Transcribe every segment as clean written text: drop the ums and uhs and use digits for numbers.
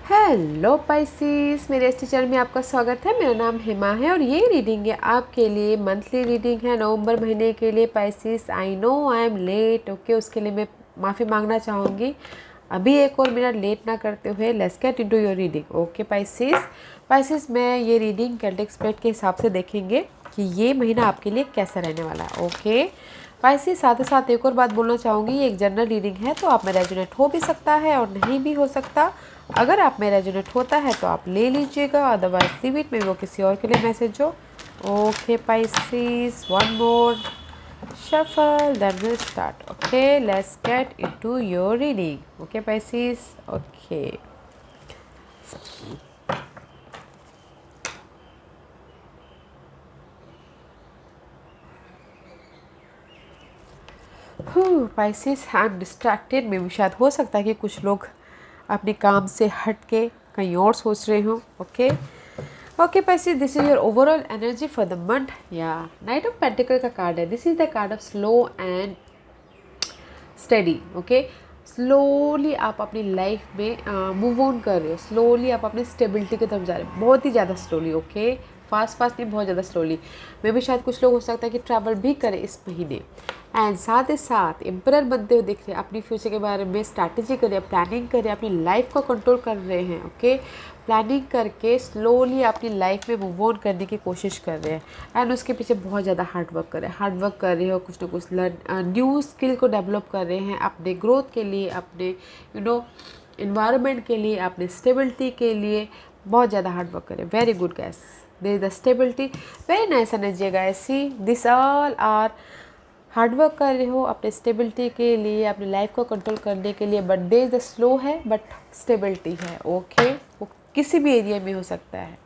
Hello Pisces, मेरे इस channel में आपका स्वागत है। मेरा नाम हेमा है और ये रीडिंग है आपके लिए, मंथली रीडिंग है नवंबर महीने के लिए। Pisces, I know I am late, okay, उसके लिए मैं माफ़ी मांगना चाहूँगी। अभी एक और मिनट लेट ना करते हुए let's get into your reading. Okay Pisces, मैं ये रीडिंग कैल्डिक स्प्रेड के हिसाब से देखेंगे कि ये महीना आपके लिए कैसा रहने वाला है। ओके पाइसिस, साथ ही साथ एक और बात बोलना चाहूँगी, ये एक जनरल रीडिंग है तो आप में रेजोनेट हो भी सकता है और नहीं भी हो सकता। अगर आप में रेजोनेट होता है तो आप ले लीजिएगा, अदरवाइज लीव इट, मे वो किसी और के लिए मैसेज हो। Okay Pisces, one more shuffle, then we'll start. Okay, let's get into your reading. Okay Pisces, okay. Pisces, I'm distracted। में भी शायद हो सकता है कि कुछ लोग अपने काम से हट के कहीं और सोच रहे हो। Okay okay Pisces, this is your overall energy for the month. या नाइट ऑफ पेंटिकल का कार्ड है। This is the card of slow and study. Okay, slowly आप अपनी लाइफ में मूव ऑन कर रहे हो, स्लोली आप अपनी स्टेबिलिटी की तरफ जा रहे हो, बहुत ही ज़्यादा स्लोली। ओके, फास्ट नहीं, बहुत ज़्यादा स्लोली। मे भी शायद कुछ लोग हो सकता है कि ट्रैवल भी करें इस महीने। एंड साथ ही साथ एम्परर बनते हुए दिख रहे हैं, अपनी फ्यूचर के बारे में स्ट्रैटेजी करें, प्लानिंग करें, अपनी लाइफ को कंट्रोल कर रहे हैं। ओके, प्लानिंग करके स्लोली अपनी लाइफ में मूव ऑन करने की कोशिश कर रहे हैं। एंड उसके पीछे बहुत ज़्यादा हार्डवर्क कर रहे हो, कुछ ना कुछ न्यू स्किल को डेवलप कर रहे हैं अपने ग्रोथ के लिए, अपने इन्वायरमेंट के लिए, अपने स्टेबिलिटी के लिए बहुत ज़्यादा हार्डवर्क करें। Very good guys, there is the stability, very nice energy guys. See this all are hard work कर रहे हो अपने स्टेबिलिटी के लिए, अपनी लाइफ को कंट्रोल करने के लिए, but there is the slow है बट स्टेबिलिटी है। ओके, वो किसी भी एरिया में हो सकता है।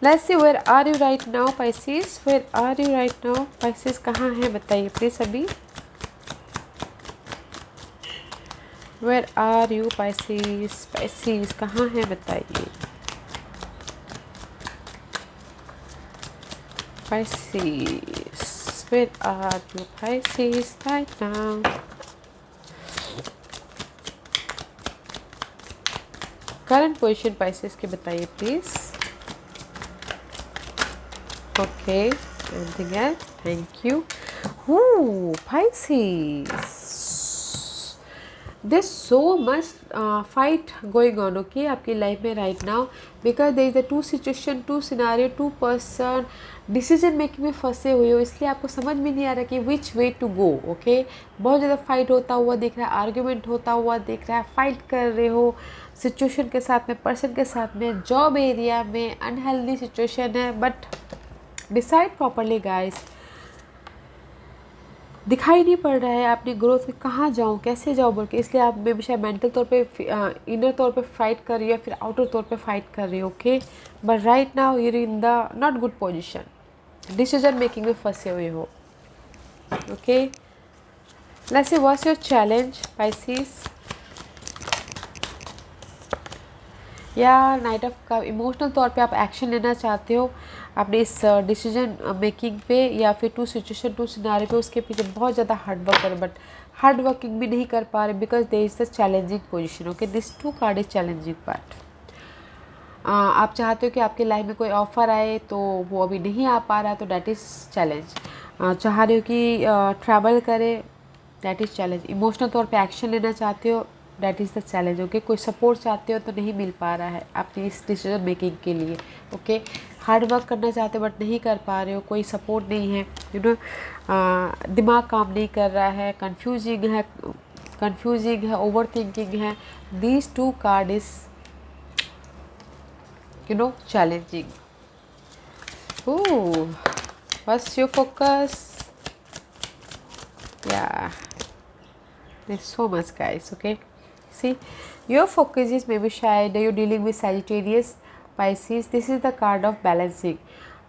Let's see, where are you right now Pisces, where are you right now Pisces, कहाँ है बताइए प्लीज अभी। Where are you Pisces, Pisces कहाँ है बताइए। Pisces, where are you Pisces right now? Current position Pisces की बताइए please. Okay, anything else? Thank you. Ooh, Pisces. There's so much fight going on, okay, आपकी life में right now, because there is a two situation, two scenario, two person decision making में फंसे हुए हो, इसलिए आपको समझ में नहीं आ रहा कि विच वे टू गो। ओके, बहुत ज़्यादा फाइट होता हुआ दिख रहा है, आर्ग्यूमेंट होता हुआ दिख रहा है, फाइट कर रहे हो सिचुएशन के साथ में, पर्सन के साथ में, जॉब एरिया में अनहेल्दी सिचुएशन है, बट डिसाइड प्रॉपरली गाइस। दिखाई नहीं पड़ रहा है अपनी ग्रोथ में कहाँ जाऊँ, कैसे जाऊँ बोल के, इसलिए आप मे भी शायद मेंटल तौर पे, इनर तौर पे फाइट कर रही हो या फिर आउटर तौर पे फाइट कर रही हो। Okay, but right now you're in the not good position, decision making में फंसे हुए हो। Okay, let's see what's your challenge Pisces. या नाइट ऑफ कप, इमोशनल तौर पे आप एक्शन लेना चाहते हो अपने इस डिसीजन मेकिंग पे या फिर टू सिचुएशन टू सिनारियो पे, उसके पीछे बहुत ज़्यादा हार्डवर्क करें, बट हार्ड वर्किंग भी नहीं कर पा रहे because there is the challenging position. Okay, this two card is challenging part. आप चाहते हो कि आपके लाइफ में कोई ऑफ़र आए तो वो अभी नहीं आ पा रहा, तो डैट इज़ चैलेंज। चाह रहे हो कि ट्रैवल करें, डैट इज़ चैलेंज। इमोशनल तौर पे एक्शन लेना चाहते हो, that is the challenge. Okay, कोई सपोर्ट चाहते हो तो नहीं मिल पा रहा है अपनी इस डिसीजन मेकिंग के लिए। ओके, हार्ड वर्क करना चाहते हो बट नहीं कर पा रहे हो, कोई सपोर्ट नहीं है, दिमाग काम नहीं कर रहा है, कंफ्यूजिंग है, ओवर थिंकिंग है। These two card is challenging. Ooh, what's your focus? Yeah, there's so much guys. Okay, see, your focus is maybe शायद you're dealing with Sagittarius, Pisces. This is the card of balancing,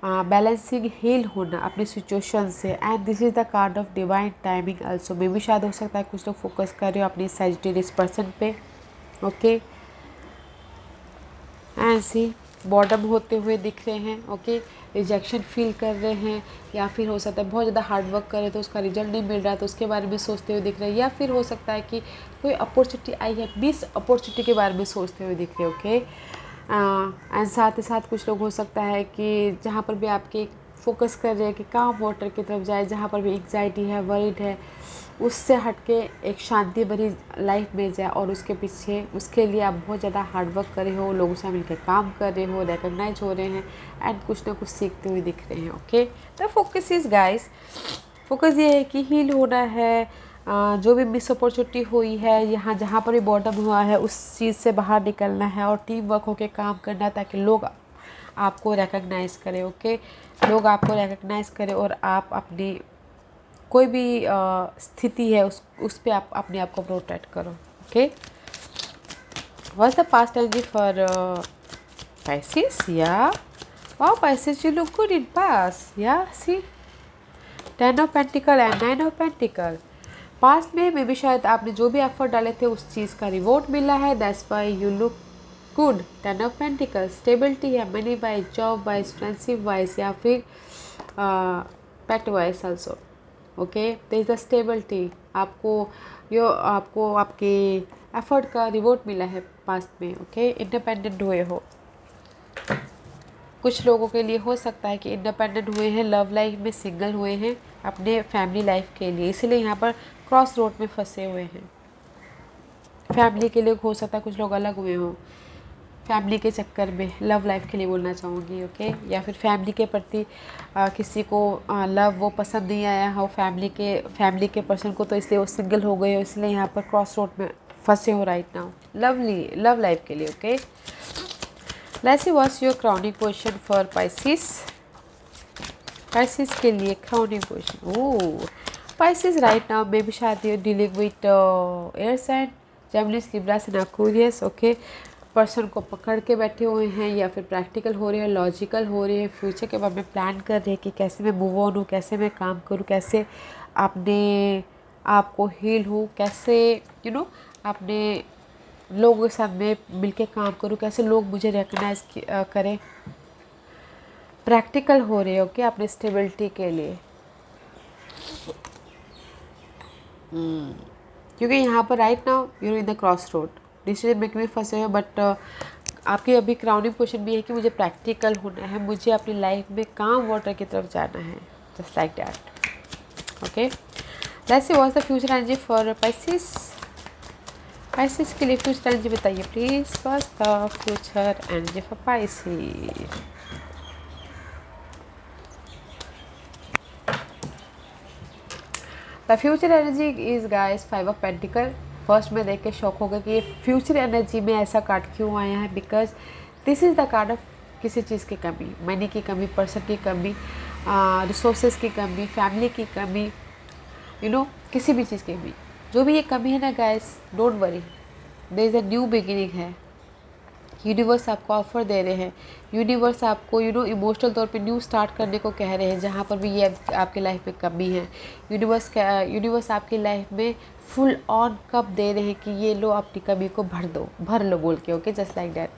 balancing heal होना अपनी situation से, and this is the card of divine timing also. May भी शायद हो सकता है कुछ लोग फोकस कर रहे हो अपनी Sagittarius पर्सन पे। ओके, एंड सी बॉटम होते हुए दिख रहे हैं। ओके, रिजेक्शन फील कर रहे हैं, या फिर हो सकता है बहुत ज़्यादा हार्ड वर्क कर रहे हैं तो उसका रिजल्ट नहीं मिल रहा है तो उसके बारे में सोचते हुए दिख रहे हैं, या फिर हो सकता है कि कोई अपॉर्चुनिटी आई है, मिस अपॉर्चुनिटी के बारे में सोचते हुए दिख रहे हैं। ओके, एंड साथ ही साथ कुछ लोग हो सकता है कि जहाँ पर भी आपके फोकस कर रहे हैं कि काम वाटर की तरफ जाए, जहाँ पर भी एंग्जाइटी है, वरीड है, उससे हटके एक शांति भरी लाइफ में जाए, और उसके पीछे उसके लिए आप बहुत ज़्यादा हार्ड वर्क कर रहे हो, लोगों से मिलकर काम कर रहे हो, रिकॉग्नाइज हो रहे हैं एंड कुछ ना कुछ सीखते हुए दिख रहे हैं। Okay, the focus is guys, focus ये है कि हील होना है, जो भी मिस अपॉर्चुनिटी हुई है, यहाँ जहाँ पर भी बॉटम हुआ है उस चीज़ से बाहर निकलना है और टीम वर्क होकर काम करना है ताकि लोग आपको रिकॉग्नाइज करें। ओके, लोग आपको रिकॉग्नाइज करें और आप अपनी कोई भी स्थिति है उस पे आप अपने आप को प्रोटेक्ट करो। Okay, what's the past energy for Pisces? Yeah, wow, Pisces, you look good in past. Yeah, see, 10 of Pentacle and 9 of Pentacle। Past में भी शायद आपने जो भी एफर्ट डाले थे उस चीज़ का रिवॉर्ड मिला है, that's why you look good. 10 of Pentacle, stability है, money wise, job wise, friendship wise, या फिर pet wise also. Okay, there is a stability, आपको आपके एफर्ट का रिवॉर्ड मिला है पास्ट में। ओके, इंडिपेंडेंट हुए हो, कुछ लोगों के लिए हो सकता है कि इंडिपेंडेंट हुए हैं, लव लाइफ में सिंगल हुए हैं अपने फैमिली लाइफ के लिए, इसलिए यहाँ पर क्रॉस रोड में फंसे हुए हैं। फैमिली के लिए हो सकता है कुछ लोग अलग हुए हों फैमिली के चक्कर में, लव लाइफ के लिए बोलना चाहूँगी। ओके, या फिर फैमिली के प्रति किसी को लव वो पसंद नहीं आया हो फैमिली के पर्सन को, तो इसलिए वो सिंगल हो गए हो, इसलिए यहाँ पर क्रॉस रोड में फंसे हो राइट नाउ लव लाइफ के लिए। Okay, let's see what's your crowning position for Pisces के लिए crowning position. Oh, Pisces right now may be शायद you dealing with air sign, Geminis, Libras and Aquarius. Okay, person को पकड़ के बैठे हुए हैं, या फिर प्रैक्टिकल हो रहे हैं, लॉजिकल हो रहे हैं, फ्यूचर के बारे में प्लान कर रहे हैं कि कैसे मैं मूव ऑन हूँ, कैसे मैं काम करूँ, कैसे अपने आप को हील हूँ, कैसे अपने लोगों के साथ में मिलके काम करूँ, कैसे लोग मुझे रिकग्नाइज करें। प्रैक्टिकल हो रहे हो कि अपने स्टेबिलिटी के लिए, क्योंकि यहाँ पर right now you in the cross road, decision making में फंसे हो, बट आपकी अभी क्राउनिंग पोजीशन भी है कि मुझे प्रैक्टिकल होना है, मुझे अपनी लाइफ में काम वाटर की तरफ जाना है, just like that. Okay, let's see what's the future energy for Pisces के लिए फ्यूचर एनर्जी बताइए please. What's the future energy for Pisces? The future energy is guys 5 of Pentacle। First में देख के शॉक हो गया कि ये फ्यूचर एनर्जी में ऐसा कार्ड क्यों आया है, because this is the card of किसी चीज़ की कमी, मनी की कमी, पर्सन की कमी, रिसोर्सेज की कमी, फैमिली की कमी, किसी भी चीज़ की कमी, जो भी ये कमी है ना guys, don't worry, there is a new beginning है। यूनिवर्स आपको ऑफर दे रहे हैं, यूनिवर्स आपको इमोशनल तौर पे न्यू स्टार्ट करने को कह रहे हैं, जहाँ पर भी ये आपकी लाइफ में कमी है। यूनिवर्स आपकी लाइफ में फुल ऑन कप दे रहे हैं कि ये लो अपनी कमी को भर लो बोल के। Okay, just like that.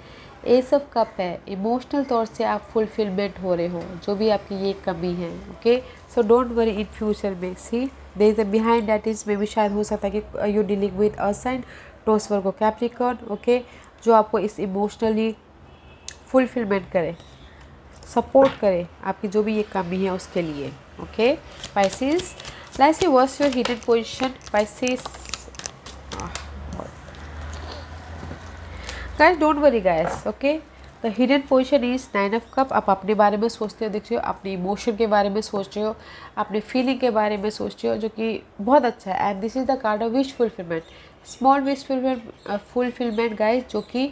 S of cup है, इमोशनल तौर से आप फुलफिलमेंट हो रहे हो, जो भी आपकी ये कमी है। Okay, so don't worry in future में। See, there is a behind that is may be शायद हो सकता है कि you dealing with earth sign, Taurus, Virgo, Capricorn. Okay, जो आपको इस इमोशनली फुलफिलमेंट करे, सपोर्ट करे आपकी जो भी ये कमी है उसके लिए। Okay, Pisces, let's see what's your hidden position Pisces। Guys don't worry guys, okay, the hidden position is 9 of Cup। आप अपने बारे में सोचते हो, देख रहे हो, अपने इमोशन के बारे में सोच रहे हो, अपने फीलिंग के बारे में सोच रहे हो, जो कि बहुत अच्छा है। And this is the card of wish fulfilment, small wish fulfilment guys, जो कि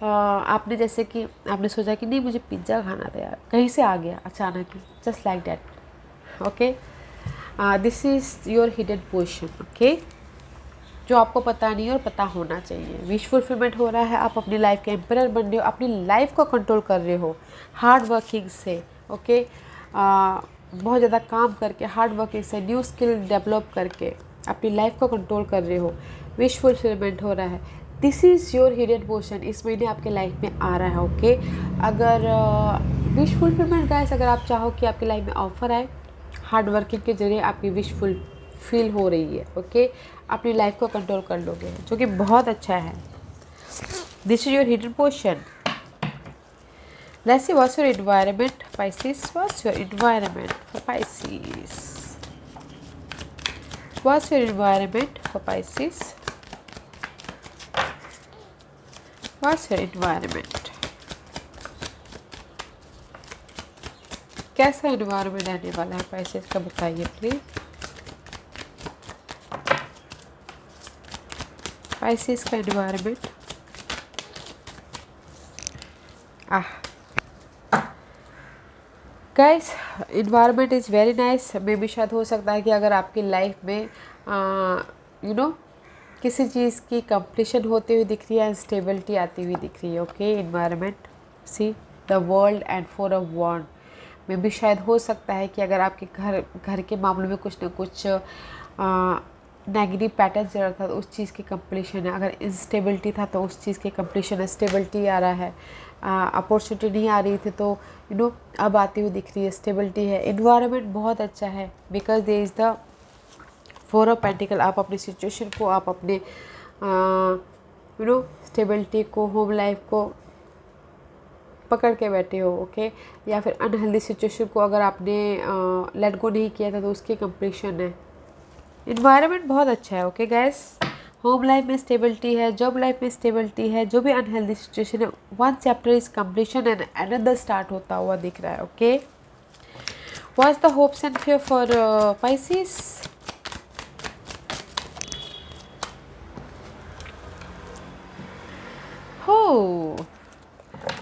आपने जैसे कि आपने सोचा कि नहीं मुझे पिज़्ज़ा खाना था यार, कहीं से आ गया अचानक ही, just like that. Okay, this is your hidden position. Okay, जो आपको पता नहीं और पता होना चाहिए। विश फुलफिलमेंट हो रहा है, आप अपनी लाइफ के एम्परर बन रहे हो, अपनी लाइफ को कंट्रोल कर रहे हो हार्ड वर्किंग से। ओके, बहुत ज़्यादा काम करके, हार्ड वर्किंग से, न्यू स्किल डेवलप करके अपनी लाइफ को कंट्रोल कर रहे हो। विश फुलफिलमेंट हो रहा है, this is your hidden position, इस महीने आपके लाइफ में आ रहा है। ओके, अगर विश फुलफिलमेंट गाइस, अगर आप चाहो कि आपकी लाइफ में ऑफर आए, हार्ड वर्किंग के जरिए आपकी विश फुलफिल हो रही है, ओके, अपनी लाइफ को कंट्रोल कर लोगे, जो कि बहुत अच्छा है। This is your hidden portion. Let's see what's your environment, Pisces. What's your environment for Pisces? What's your environment for Pisces? What's your environment? कैसा environment आने वाला है Pisces का, बताइए प्लीज। Pisces का environment। Guys, environment is very nice. May भी शायद हो सकता है कि अगर आपकी लाइफ में किसी चीज़ की कंप्लीशन होती हुई दिख रही है, स्टेबिलिटी आती हुई दिख रही है, okay. Environment, see the world and four of wand. May भी शायद हो सकता है कि अगर आपके घर के मामलों में कुछ ना कुछ नेगेटिव पैटर्न चल रहा था, तो उस चीज़ की कंप्लीशन है। अगर इंस्टेबिलिटी था तो उस चीज़ की कंप्लीशन है, स्टेबिलिटी आ रहा है। अपॉर्चुनिटी नहीं आ रही थी तो अब आती हुई दिख रही है, स्टेबिलिटी है। इन्वायरमेंट बहुत अच्छा है because there is the four of pentacle. आप अपनी सिचुएशन को, आप अपने स्टेबिलिटी को, होम लाइफ को पकड़ के बैठे हो, ओके। या फिर अनहेल्दी सिचुएशन को अगर आपने लेट गो नहीं किया था तो उसकी कंप्लीशन है। इन्वायरमेंट बहुत अच्छा है, ओके गैस। होम लाइफ में स्टेबिलिटी है, जॉब लाइफ में स्टेबिलिटी है, जो भी अनहेल्दी सिचुएशन है, one chapter is completion and another start होता हुआ दिख रहा है, okay. What's the hopes and fear for Pisces? हो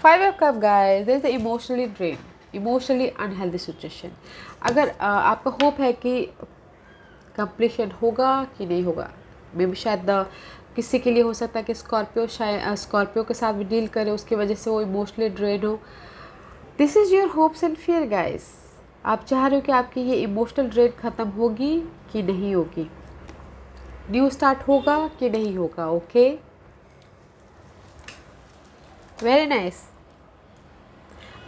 5 of Cup guys, there is the emotionally drained, emotionally unhealthy situation. अगर आपका होप है कि कंप्लीशन होगा कि नहीं होगा, मे भी शायद किसी के लिए हो सकता है कि स्कॉर्पियो के साथ भी डील करे, उसकी वजह से वो इमोशनली ड्रेन हो। This is your hopes and fear guys. आप चाह रहे हो कि आपकी ये इमोशनल ड्रेन ख़त्म होगी कि नहीं होगी, न्यू स्टार्ट होगा कि नहीं होगा, ओके। Very nice.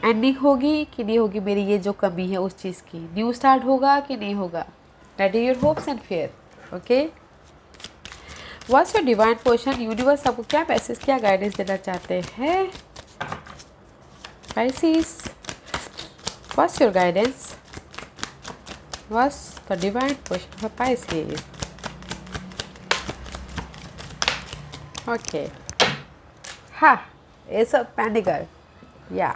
एंडिंग होगी कि नहीं होगी मेरी ये जो कमी है उस चीज़ की, न्यू स्टार्ट होगा कि नहीं होगा, that is your hopes and fear, okay. What's your divine portion? Universe आपको क्या मैसेज, क्या गाइडेंस देना चाहते हैं Pisces? What's your guidance? What's the divine portion for Pisces? Okay, हाँ, एस ऑफ पेंटिकल, या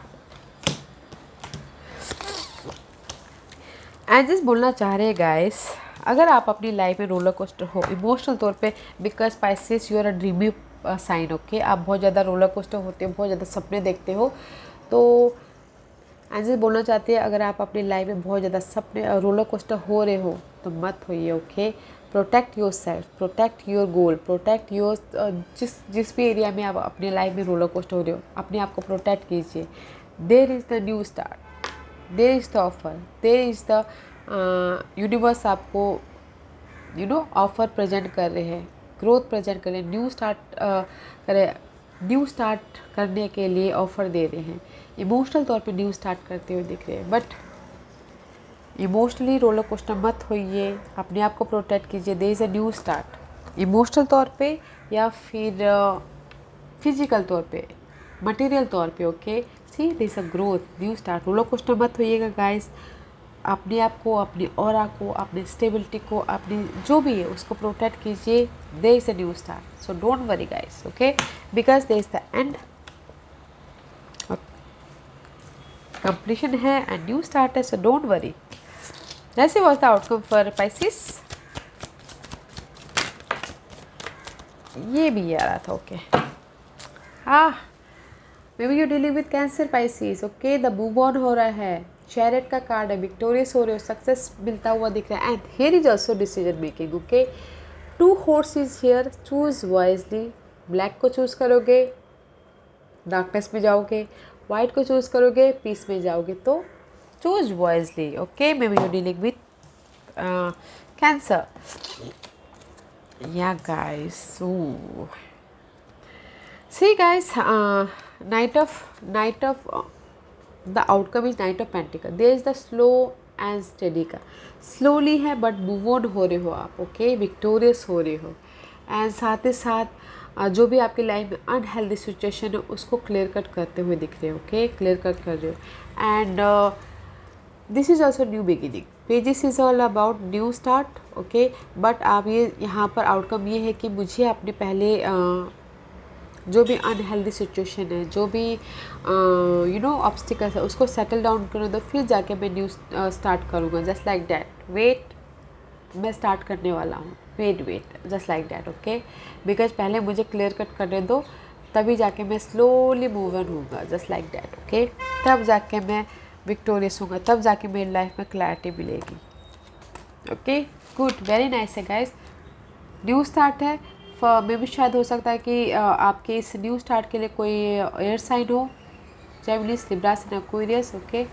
एंजल्स बोलना चाह रहे हैं गाइस, अगर आप अपनी लाइफ में रोलर कोस्टर हो इमोशनल तौर पे, because Pisces you are a dreamy sign, okay. आप बहुत ज़्यादा रोलर कोस्टर होते हो, बहुत ज़्यादा सपने देखते हो, तो एंजल्स बोलना चाहते हैं अगर आप अपनी लाइफ में बहुत ज़्यादा सपने रोलर कोस्टर हो रहे हो तो मत होइए, okay. Protect your self, protect your goal, protect your जिस भी एरिया में आप अपनी लाइफ में रोलर कोस्टर हो रहे हो, अपने आप को प्रोटेक्ट कीजिए। There is the new start, there is the offer, there is the universe आपको ऑफर प्रेजेंट कर रहे हैं, ग्रोथ प्रेजेंट कर रहे हैं, न्यू स्टार्ट करने के लिए ऑफर दे रहे हैं। इमोशनल तौर पे न्यू स्टार्ट करते हुए दिख रहे हैं, बट इमोशनली रोलर कोस्टर मत होइए, अपने आप को प्रोटेक्ट कीजिए। There is a new start, emotional तौर पे या फिर फिजिकल तौर पे, मटेरियल तौर पे, okay. See there is a growth, new start. Roller coaster मत होइएगा गाइस। अपने आप को, अपनी ऑरा को, अपनी स्टेबिलिटी को, अपनी जो भी है उसको प्रोटेक्ट कीजिए। There is a new start, so don't worry guys, okay, because there is the end, completion है एंड न्यू स्टार्ट है, so don't worry. Let's see what's the outcome for Pisces. ये भी आ रहा था, okay. May be you dealing with cancer Pisces, okay. The move on हो रहा है, चैरियट का कार्ड है, विक्टोरियस हो रहे हो, सक्सेस मिलता हुआ दिख रहा है, and here is also decision making, okay. 2 horses here, choose wisely. Black को चूज करोगे डार्कनेस में जाओगे, वाइट को चूज करोगे पीस में जाओगे, तो choose wisely, okay. May be you dealing with cancer, या guys. See guys, night of the outcome is knight of pentacle. There is the slow and steady का, स्लोली है बट मूव ऑन हो रहे हो आप, ओके, विक्टोरियस हो रहे हो। एंड साथ ही साथ जो भी आपकी लाइफ में अनहेल्दी सिचुएशन है उसको क्लियर कट करते हुए दिख रहे हो, ओके, क्लियर कट कर रहे हो। And this is also new beginning. Pages is all about new start, okay, but आप ये यहाँ पर आउटकम ये है कि मुझे अपने पहले जो भी अनहेल्दी सिचुएशन है, जो भी यू नो ऑब्स्टिकल्स है, उसको सेटल डाउन करूँ तो फिर जाके मैं न्यू स्टार्ट करूँगा। जस्ट लाइक डैट, वेट, मैं स्टार्ट करने वाला हूँ, wait, just like that, okay, because पहले मुझे क्लियर कट करने दो, तभी जाके मैं स्लोली मूव ऑन होऊंगा, जस्ट लाइक डैट, ओके, तब जाके मैं विक्टोरियस होऊंगा, तब जाके मेरी लाइफ में क्लैरिटी मिलेगी, ओके, गुड, वेरी नाइस है गाइस। न्यू स्टार्ट है, मे भी शायद हो सकता है कि आपके इस न्यू स्टार्ट के लिए कोई एयर साइन हो, जेमिनी, लिब्रा, एक्वेरियस, ओके,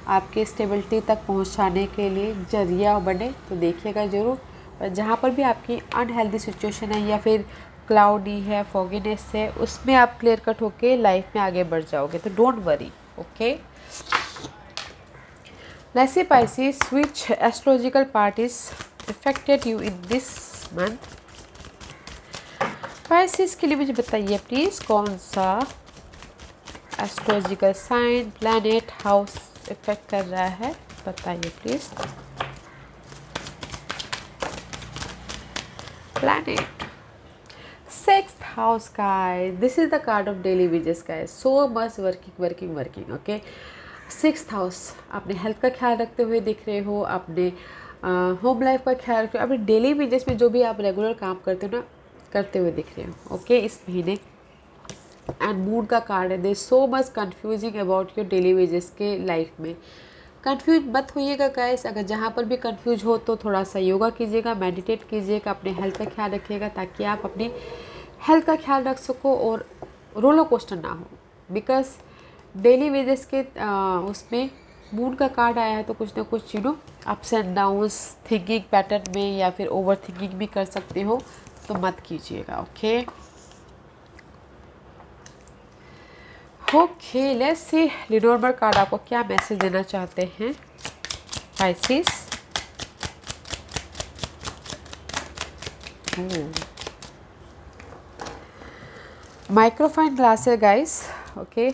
आपके स्टेबिलिटी तक पहुंचाने के लिए जरिया बने, तो देखिएगा ज़रूर। पर जहाँ पर भी आपकी अनहेल्दी सिचुएशन है या फिर क्लाउडी है, फॉगीनेस है, उसमें आप क्लियर कट होके लाइफ में आगे बढ़ जाओगे, तो don't worry, okay. Let's see Pisces, which astrological parties affected you in this month? Pisces के लिए मुझे बताइए प्लीज़, कौन सा astrological sign, planet, house effect कर रहा है, बताइए please. Planet, 6th house guys, this is the card of daily wages guys, so much working, okay। 6th house, अपने हेल्थ का ख्याल रखते हुए दिख रहे हो, अपने होम लाइफ का ख्याल रखते हो, अपने डेली वेजेस में जो भी आप रेगुलर काम करते हो ना, करते हुए दिख रहे हो, ओके, इस महीने। एंड मूड का कार्ड है, there so much confusing about your daily wages के लाइफ में। कंफ्यूज मत होइएगा गाइस, अगर जहाँ पर भी कंफ्यूज हो तो थोड़ा सा योगा कीजिएगा, मेडिटेट कीजिएगा, अपने हेल्थ का ख्याल रखिएगा, ताकि आप अपनी हेल्थ का ख्याल रख सको और रोलर कोस्टर ना हो। बिकॉज डेली वेजेस के उसमें मून का कार्ड आया है, तो कुछ ना कुछ ups and downs thinking pattern में या फिर ओवर थिंकिंग भी कर सकते हो, तो मत कीजिएगा, okay. Okay, let's see Lenormand card आपको क्या मैसेज देना चाहते हैं पाइसेस। माइक्रोफाइन ग्लास है गाइस, ओके,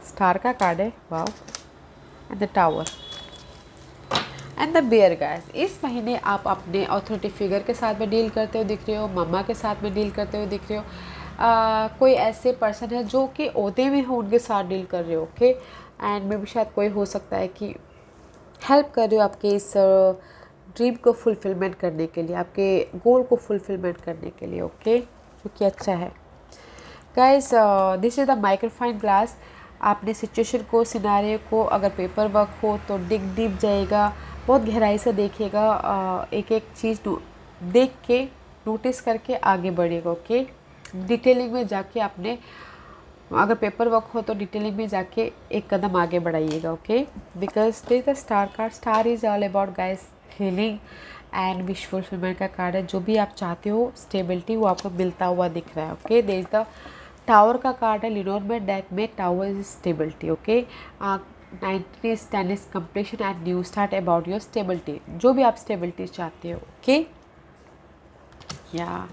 स्टार का कार्ड है, wow, and the tower and the bear guys. इस महीने आप अपने अथॉरिटी फिगर के साथ में डील करते हुए दिख रहे हो, मम्मा के साथ में डील करते हुए दिख रहे हो, कोई ऐसे पर्सन है जो कि ओहदे में हो, उनके साथ डील कर रहे हो, ओके। एंड मे भी शायद कोई हो सकता है कि हेल्प कर रहे हो आपके इस ड्रीम को फुलफिलमेंट करने के लिए, आपके गोल को फुलफिलमेंट करने के लिए, ओके, जो कि अच्छा है guys. This is the microfine glass. आपने सिचुएशन को, सिनारियो को, अगर पेपर वर्क हो तो डिग डीप जाएगा, बहुत गहराई से देखिएगा, एक एक चीज़ देख के, नोटिस करके आगे बढ़िएगा, ओके। डिटेलिंग में जाके आपने, अगर पेपर वर्क हो तो डिटेलिंग में जाके एक कदम आगे बढ़ाइएगा, ओके। Because this the star card, star is all about guys healing and wish fulfilment का कार्ड है। जो भी आप चाहते हो स्टेबिलिटी, वो आपको मिलता हुआ दिख रहा है, okay. There is the tower का कार्ड है, लिनोर्मर डेक में tower is stability, okay. 19 10 completion and new start about your stability, जो भी आप स्टेबिलिटी चाहते हो, ओके। या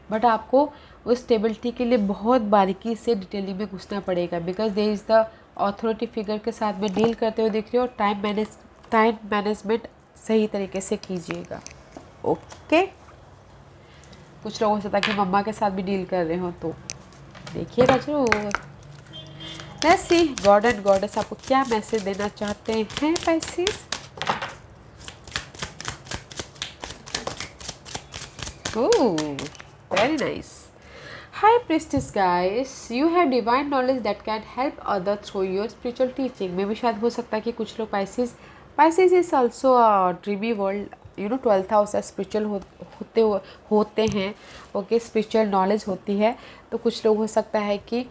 बट आपको उस स्टेबिलिटी के लिए बहुत बारीकी से डिटेलिंग में घुसना पड़ेगा, because there is the authority figure के साथ में डील करते हुए दिख रहे हो। टाइम मैनेजमेंट सही तरीके से कीजिएगा, ओके। कुछ लोगों से ताकि मम्मा के साथ भी डील कर रहे हो तो देखिएगा जरूर। Let's see God and goddess आपको क्या मैसेज देना चाहते हैं Pisces. Very nice. High Priestess guys, you have divine knowledge that can help others through your spiritual teaching। में भी शायद हो सकता है कि कुछ लोग Pisces is also a dreamy world, 12th house spiritual होते हैं, ओके, स्पिरिचुअल नॉलेज होती है, तो कुछ लोग हो सकता है कि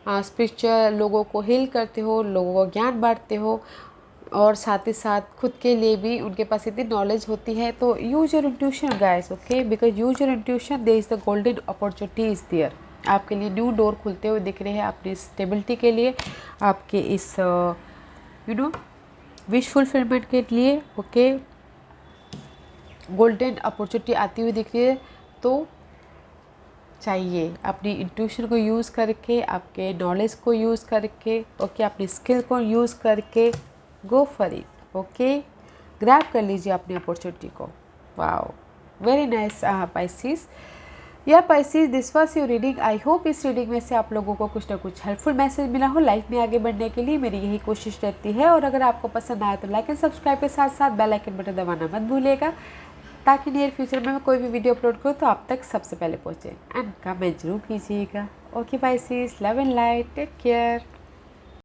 स्पिरिचुअल लोगों को हील करते हो, लोगों को ज्ञान बांटते हो, और साथ ही साथ खुद के लिए भी उनके पास इतनी नॉलेज होती है। तो use your intuition guys, okay, because use your intuition, there is the golden opportunity is there, आपके लिए न्यू डोर खुलते हुए दिख रहे हैं अपनी स्टेबिलिटी के लिए, आपके इस विश फुलफिलमेंट के लिए। ओके, गोल्डन अपॉर्चुनिटी आती हुई दिख रही है। तो चाहिए अपनी इंट्यूशन को यूज़ करके, आपके नॉलेज को यूज़ करके, ओके, अपनी स्किल को यूज़ करके go for it. Okay, grab कर लीजिए अपनी अपॉर्चुनिटी को। Wow, very nice Pisces. Yeah Pisces, this was your reading. I hope इस रीडिंग में से आप लोगों को कुछ ना कुछ हेल्पफुल मैसेज मिला हो। लाइफ में आगे बढ़ने के लिए मेरी यही कोशिश रहती है। और अगर आपको पसंद आया तो लाइक एंड सब्सक्राइब के साथ साथ बेल आइकन बटन दबाना मत भूलिएगा, ताकि नियर फ्यूचर में मैं कोई भी वीडियो अपलोड करूँ तो आप तक सबसे पहले पहुँचे। एंड कमेंट जरूर कीजिएगा। Okay Pisces, love and light, take care.